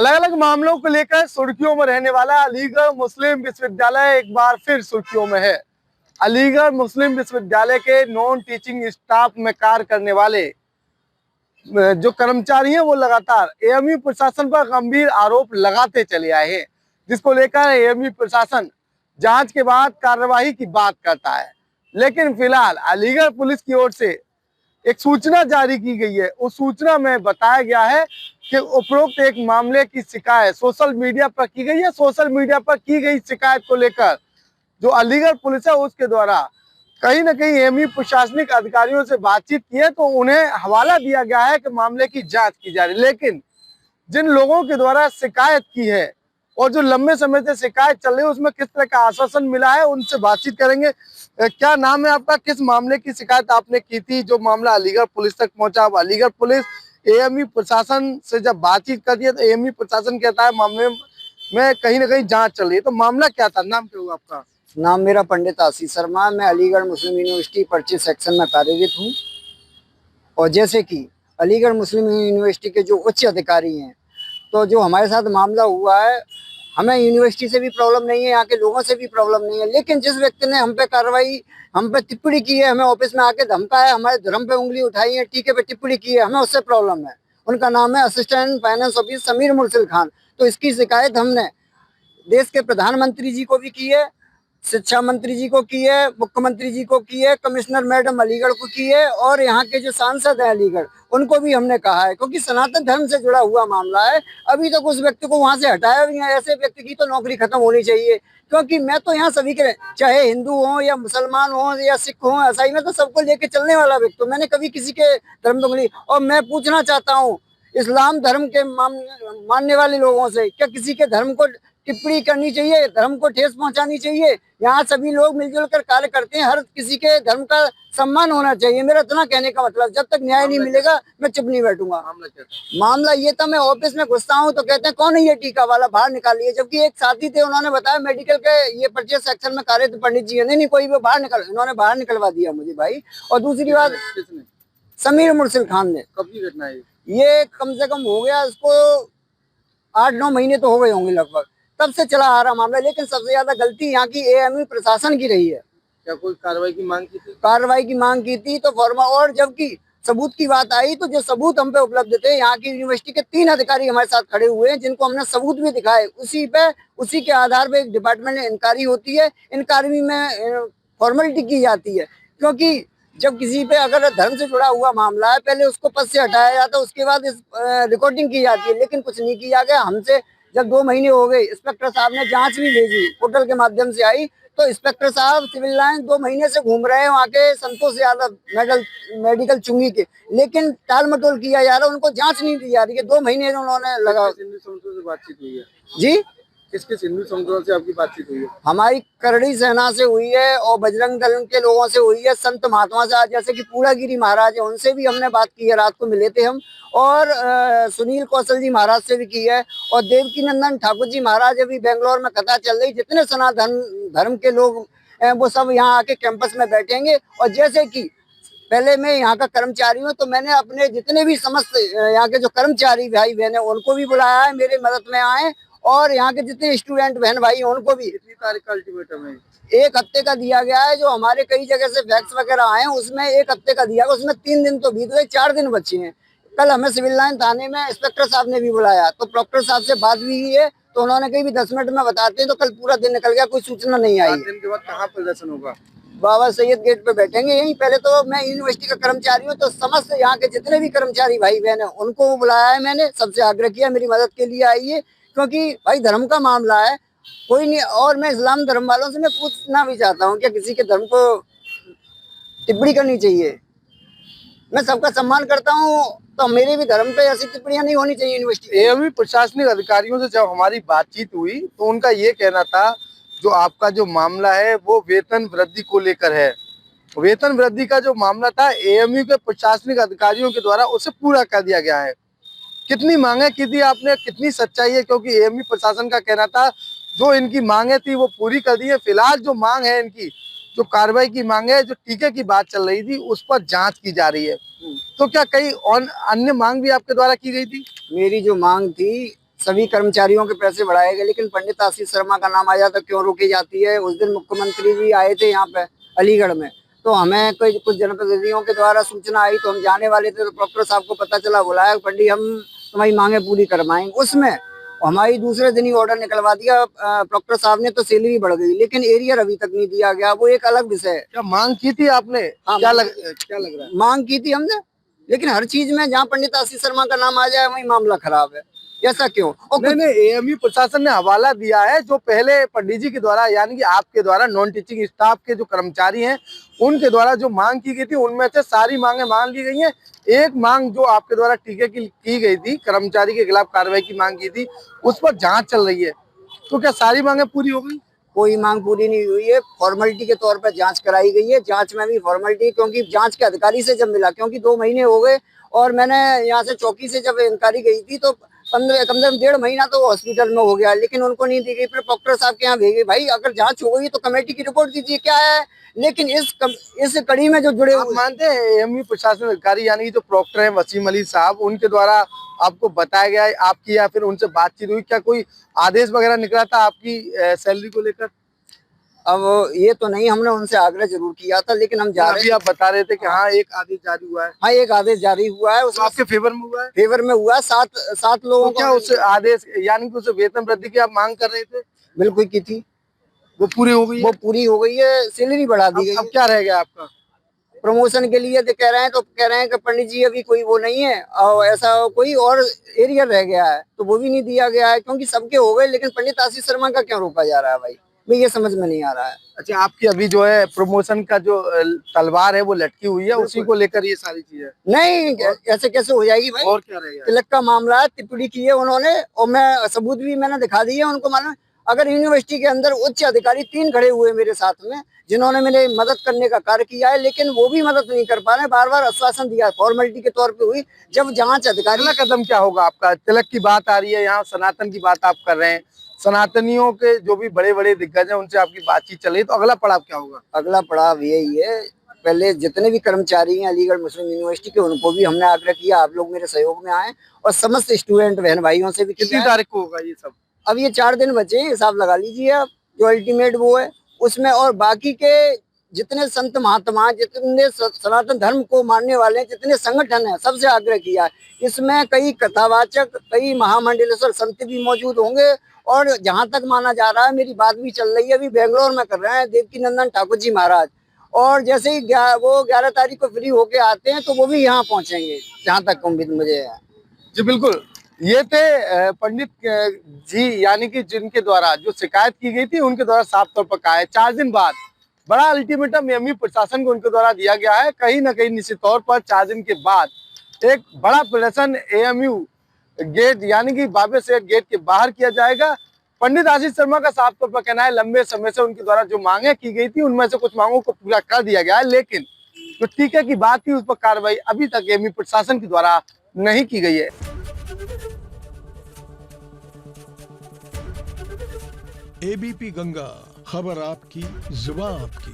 अलग अलग मामलों को लेकर सुर्खियों में रहने वाला अलीगढ़ मुस्लिम विश्वविद्यालय एक बार फिर सुर्खियों में है। अलीगढ़ मुस्लिम विश्वविद्यालय के नॉन टीचिंग स्टाफ में कार्य करने वाले जो कर्मचारी हैं वो लगातार एएमयू प्रशासन पर गंभीर आरोप लगाते चले आए हैं, जिसको लेकर एएमयू प्रशासन जांच के बाद कार्रवाई की बात करता है। लेकिन फिलहाल अलीगढ़ पुलिस की ओर से एक सूचना जारी की गई है। उस सूचना में बताया गया है कि उपरोक्त एक मामले की शिकायत सोशल मीडिया पर की गई है। सोशल मीडिया पर की गई शिकायत को लेकर जो अलीगढ़ पुलिस है उसके द्वारा कहीं न कहीं एएमयू प्रशासनिक अधिकारियों से बातचीत की है, तो उन्हें हवाला दिया गया है कि मामले की जांच की जा रही है। लेकिन जिन लोगों के द्वारा शिकायत की है और जो लंबे समय से शिकायत चल रही है उसमें किस तरह का आश्वासन मिला है, उनसे बातचीत करेंगे। क्या नाम है आपका? किस मामले की शिकायत आपने की थी जो मामला अलीगढ़ पुलिस तक पहुंचा? अब अलीगढ़ पुलिस एएमयू प्रशासन से जब बातचीत करती है तो एएमयू प्रशासन कहता है मामले में कहीं ना कहीं जांच चल रही है, तो मामला क्या था? नाम क्या हुआ आपका? नाम मेरा पंडित आशीष शर्मा। मैं अलीगढ़ मुस्लिम यूनिवर्सिटी परचेज सेक्शन में कार्यरत हूँ। और जैसे कि अलीगढ़ मुस्लिम यूनिवर्सिटी के जो उच्च अधिकारी हैं, तो जो हमारे साथ मामला हुआ है, हमें यूनिवर्सिटी से भी प्रॉब्लम नहीं है, यहाँ के लोगों से भी प्रॉब्लम नहीं है। लेकिन जिस व्यक्ति ने हम पे कार्रवाई, हम पे टिप्पणी की है, हमें ऑफिस में आके धमकाया, हमारे धर्म पे उंगली उठाई है, टीके पे टिप्पणी की है, हमें उससे प्रॉब्लम है। उनका नाम है assistant finance officer Sameer Mursil Khan. तो इसकी शिकायत हमने देश के प्रधानमंत्री जी को भी की है, शिक्षा मंत्री जी को की है, मुख्यमंत्री जी को की है, कमिश्नर मैडम अलीगढ़ को की है, और यहाँ के जो सांसद हैं अलीगढ़ उनको भी हमने कहा है, क्योंकि सनातन धर्म से जुड़ा हुआ मामला है। अभी तक उस व्यक्ति को वहां से हटाया भी है। ऐसे व्यक्ति की तो नौकरी खत्म होनी चाहिए, क्योंकि मैं तो यहाँ सभी के, चाहे हिंदू हो या मुसलमान हो या सिख हो, ईसाई, में तो सबको लेके चलने वाला व्यक्ति हूँ। मैंने कभी किसी के धर्म को नहीं। और मैं पूछना चाहता हूँ इस्लाम धर्म के मानने वाले लोगों से, क्या किसी के धर्म को टिप्पणी करनी चाहिए, धर्म को ठेस पहुंचानी चाहिए? यहाँ सभी लोग मिलजुल कर कार्य करते हैं, हर किसी के धर्म का सम्मान होना चाहिए। मेरा इतना कहने का मतलब, जब तक न्याय नहीं मिलेगा मैं चुप नहीं बैठूंगा। मामला ये था, मैं ऑफिस में घुसता हूँ तो कहते हैं कौन है ये टीका वाला, बाहर निकालिए। जबकि एक साथी थे, उन्होंने बताया मेडिकल के ये परचेज सेक्शन में कार्य पंडित जी है। नहीं कोई भी बाहर निकल, इन्होंने बाहर निकलवा दिया मुझे भाई। और दूसरी बात, समीर मुर्सिल खान ने। कब की घटना है ये? कम से कम हो गया इसको 8-9 महीने तो हो गए होंगे लगभग, तब से चला आ रहा मामला। लेकिन सबसे ज्यादा गलती यहाँ की एएमयू प्रशासन की रही है। क्या कोई कार्रवाई की मांग की थी? कार्रवाई की मांग की थी तो फॉर्मा, और जबकि सबूत की बात आई तो जो सबूत हम पे उपलब्ध थे, यहाँ की यूनिवर्सिटी के 3 अधिकारी हमारे साथ खड़े हुए हैं, जिनको हमने सबूत भी दिखाए। उसी के आधार पे एक डिपार्टमेंट में इंक्वायरी होती है, इंक्वायरी में फॉर्मेलिटी की जाती है। क्योंकि जब किसी पे अगर धर्म से जुड़ा हुआ मामला है, पहले उसको पद से हटाया जाता है, उसके बाद इस रिकॉर्डिंग की जाती है। लेकिन कुछ नहीं किया गया। हमसे जब 2 महीने हो गए, इंस्पेक्टर साहब ने जांच भी भेजी, पोर्टल के माध्यम से आई, तो इंस्पेक्टर साहब सिविल लाइन 2 महीने से घूम रहे हैं वहाँ के संतोष यादव मेडिकल चुंगी के, लेकिन टाल मटोल किया जा रहा है, उनको जांच नहीं दी जा रही है। 2 महीने उन्होंने लगा। से बातचीत हुई है जी? किसके हिंदू संगठनों से आपकी बातचीत हुई है? हमारी करड़ी सेना से हुई है, और बजरंग दल के लोगों से हुई है, संत महात्मा से, जैसे कि पूरागिरी महाराज है, उनसे भी हमने बात की है। रात को मिले थे हम। और सुनील कौशल जी महाराज से भी की है, और देवकी नंदन ठाकुर जी महाराज अभी बेंगलोर में कथा चल रही। जितने सनातन धर्म के लोग हैं वो सब यहाँ आके कैंपस में बैठेंगे। और जैसे कि पहले मैं यहाँ का कर्मचारी हूँ, तो मैंने अपने जितने भी समस्त यहाँ के जो कर्मचारी भाई बहन है उनको भी बुलाया है, मेरे मदद में आए। और यहाँ के जितने स्टूडेंट बहन भाई हैं उनको भी। कितनी तारीख का अल्टीमेटम है? 1 हफ्ते का दिया गया है। जो हमारे कई जगह से फैक्स वगैरह आए हैं उसमें 1 हफ्ते का दिया गया, उसमें 3 दिन तो बीत गए, 4 दिन बचे हैं। कल हमें सिविल लाइन थाने में इंस्पेक्टर साहब ने भी बुलाया, तो प्रॉक्टर साहब से बात भी हुई है, तो उन्होंने कही भी 10 मिनट में बताते हैं। तो कल पूरा दिन निकल गया, कोई सूचना नहीं आई। 7 दिन के बाद कहाँ प्रदर्शन होगा? बाबा सैयद गेट पे बैठेंगे यहीं। पहले तो मैं यूनिवर्सिटी का कर्मचारी हूँ, तो समस्त यहाँ के जितने भी कर्मचारी भाई बहन है उनको बुलाया है मैंने, सबसे आग्रह किया मेरी मदद के लिए आइए, क्योंकि भाई धर्म का मामला है, कोई नहीं। और मैं इस्लाम धर्म वालों से मैं पूछना भी चाहता हूँ, क्या किसी के धर्म को टिप्पणी करनी चाहिए? मैं सबका सम्मान करता हूँ, तो मेरे भी धर्म पे ऐसी टिप्पणियां नहीं होनी चाहिए यूनिवर्सिटी। एएमयू प्रशासनिक अधिकारियों से जब हमारी बातचीत हुई तो उनका ये कहना था जो आपका जो मामला है वो वेतन वृद्धि को लेकर है। वेतन वृद्धि का जो मामला था एएमयू के प्रशासनिक अधिकारियों के द्वारा उसे पूरा कर दिया गया है। कितनी मांगे की थी आपने, कितनी सच्चाई है? क्योंकि एएमयू प्रशासन का कहना था जो इनकी मांगे थी वो पूरी कर दी है। फिलहाल जो मांग है इनकी, जो कार्रवाई की मांग है, जो टीके की बात चल रही थी उस पर जांच की जा रही है। तो क्या कई और अन्य मांग भी आपके द्वारा की गई थी? मेरी जो मांग थी सभी कर्मचारियों के पैसे बढ़ाए गए, लेकिन पंडित आशीष शर्मा का नाम आ जाता क्यों रोकी जाती है। उस दिन मुख्यमंत्री जी आए थे यहाँ पे अलीगढ़ में, तो हमें कुछ जनप्रतिनिधियों के द्वारा सूचना आई, तो हम जाने वाले थे, तो प्रॉक्टर साहब को पता चला, बुलाया, पंडित हम तुम्हारी मांगे पूरी करवाएंगे। उसमें हमारी दूसरे दिन ही ऑर्डर निकलवा दिया प्रॉक्टर साहब ने, तो सैलरी बढ़ गई, लेकिन एरियर अभी तक नहीं दिया गया, वो एक अलग विषय है। क्या मांग की थी आपने? हाँ, क्या लग रहा है? मांग की थी हमने, लेकिन हर चीज में जहाँ पंडित आशीष शर्मा का नाम आ जाए वही मामला खराब है, ऐसा क्यों? और नहीं, एएमयू प्रशासन ने हवाला दिया है जो पहले पंडित जी के द्वारा यानी कि आपके द्वारा नॉन टीचिंग स्टाफ के जो कर्मचारी हैं उनके द्वारा जो मांग की गई थी उनमें से सारी मांगे मान ली गई हैं। एक मांग जो आपके द्वारा टीके की गई थी, कर्मचारी के खिलाफ कार्रवाई की मांग की थी, उस पर जांच चल रही है, तो क्या सारी मांगे पूरी हो गई? कोई मांग पूरी नहीं हुई है, फॉर्मेलिटी के तौर पर जांच कराई गई है। जांच में भी फॉर्मेलिटी, क्योंकि जांच के अधिकारी से जब मिला, क्योंकि 2 महीने हो गए और मैंने यहाँ से चौकी से जब इंक्वायरी गई थी तो 15 कम से कम 1.5 महीना तो हॉस्पिटल में हो गया, लेकिन उनको नहीं दी गई। फिर डॉक्टर साहब के यहाँ भेजी, भाई अगर जांच हो गई तो कमेटी की रिपोर्ट दीजिए, क्या है। लेकिन इस कड़ी में जो जुड़े आप मानते हैं एएमयू प्रशासन अधिकारी यानी कि जो प्रॉक्टर हैं वसीम अली साहब, उनके द्वारा आपको बताया गया है, आपकी या फिर उनसे बातचीत हुई, क्या कोई आदेश वगैरह निकला था आपकी सैलरी को लेकर? अब ये तो नहीं, हमने उनसे आग्रह जरूर किया था, लेकिन हम जा रहे, आप बता रहे थे कि हाँ एक आदेश जारी हुआ है। हाँ एक आदेश जारी हुआ है, तो उसमें आपके फेवर में हुआ है? फेवर में हुआ, 7 लोगों तो क्या उस आदेश यानी कि उस वेतन वृद्धि की आप मांग कर रहे थे? बिल्कुल की थी, वो पूरी हो गई है? वो पूरी हो गई है, सैलरी बढ़ा दी गई। अब क्या रह गया आपका? प्रमोशन के लिए तो कह रहे हैं, तो कह रहे हैं कि पंडित जी अभी कोई वो नहीं है, और ऐसा कोई और एरिया रह गया है तो वो भी नहीं दिया गया है, क्योंकि सबके हो गए, लेकिन पंडित आशीष शर्मा का क्यों रोका जा रहा है भाई, मुझे ये समझ में नहीं आ रहा है। अच्छा, आपकी अभी जो है प्रमोशन का जो तलवार है वो लटकी हुई है, उसी को लेकर ये सारी चीजें? नहीं, ऐसे कैसे हो जाएगी भाई। और क्या रहेगा? तिलक का मामला है, टिप्पणी की है उन्होंने, और मैं सबूत भी मैंने दिखा दिए उनको, मालूम। अगर यूनिवर्सिटी के अंदर उच्च अधिकारी 3 खड़े हुए मेरे साथ में, जिन्होंने मेरे मदद करने का कार्य किया है, लेकिन वो भी मदद नहीं कर पा रहे, बार बार आश्वासन दिया, फॉर्मेलिटी के तौर पे हुई। जब जांच अधिकारी, अगला कदम क्या होगा आपका? तिलक की बात आ रही है, यहाँ सनातन की बात आप कर रहे हैं, सनातनियों के जो भी बड़े बड़े दिग्गज हैं उनसे आपकी बातचीत चल रही है, तो अगला पड़ाव क्या होगा? अगला पड़ाव यही है, पहले जितने भी कर्मचारी हैं अलीगढ़ मुस्लिम यूनिवर्सिटी के, उनको भी हमने आग्रह किया आप लोग मेरे सहयोग में आए, और समस्त स्टूडेंट बहन भाइयों से भी। कितनी तारीख को होगा ये सब? अब ये 4 दिन बचे हैं, हिसाब लगा लीजिए आप, जो अल्टीमेट वो है उसमें। और बाकी के जितने संत महात्मा, जितने सनातन धर्म को मानने वाले जितने संगठन हैं, सबसे आग्रह किया है। इसमें कई कथावाचक, कई महामंडलेश्वर संत भी मौजूद होंगे, और जहां तक माना जा रहा है, मेरी बात भी चल रही है, अभी बेंगलोर में कर रहे हैं देवकी नंदन ठाकुर जी महाराज, और जैसे ही वो 11 तारीख को फ्री होके आते हैं तो वो भी यहाँ पहुंचेंगे, जहां तक उम्मीद मुझे है। जी बिल्कुल, ये थे पंडित जी यानी कि जिनके द्वारा जो शिकायत की गई थी उनके द्वारा साफ तौर पर कहा है 4 दिन बाद बड़ा अल्टीमेटम एएमयू प्रशासन को उनके द्वारा दिया गया है। कहीं ना कहीं निश्चित तौर पर 4 दिन के बाद एक बड़ा प्रदर्शन एएमयू गेट यानी कि बाबे से गेट के बाहर किया जाएगा। पंडित आशीष शर्मा का साफ तौर पर कहना है लंबे समय से उनके द्वारा जो मांगे की गई थी उनमें से कुछ मांगों को पूरा कर दिया गया है, लेकिन जो टीके की बात थी उस पर कार्रवाई अभी तक एएमयू प्रशासन के द्वारा नहीं की गई है। एबीपी गंगा, खबर आपकी, जुबान आपकी।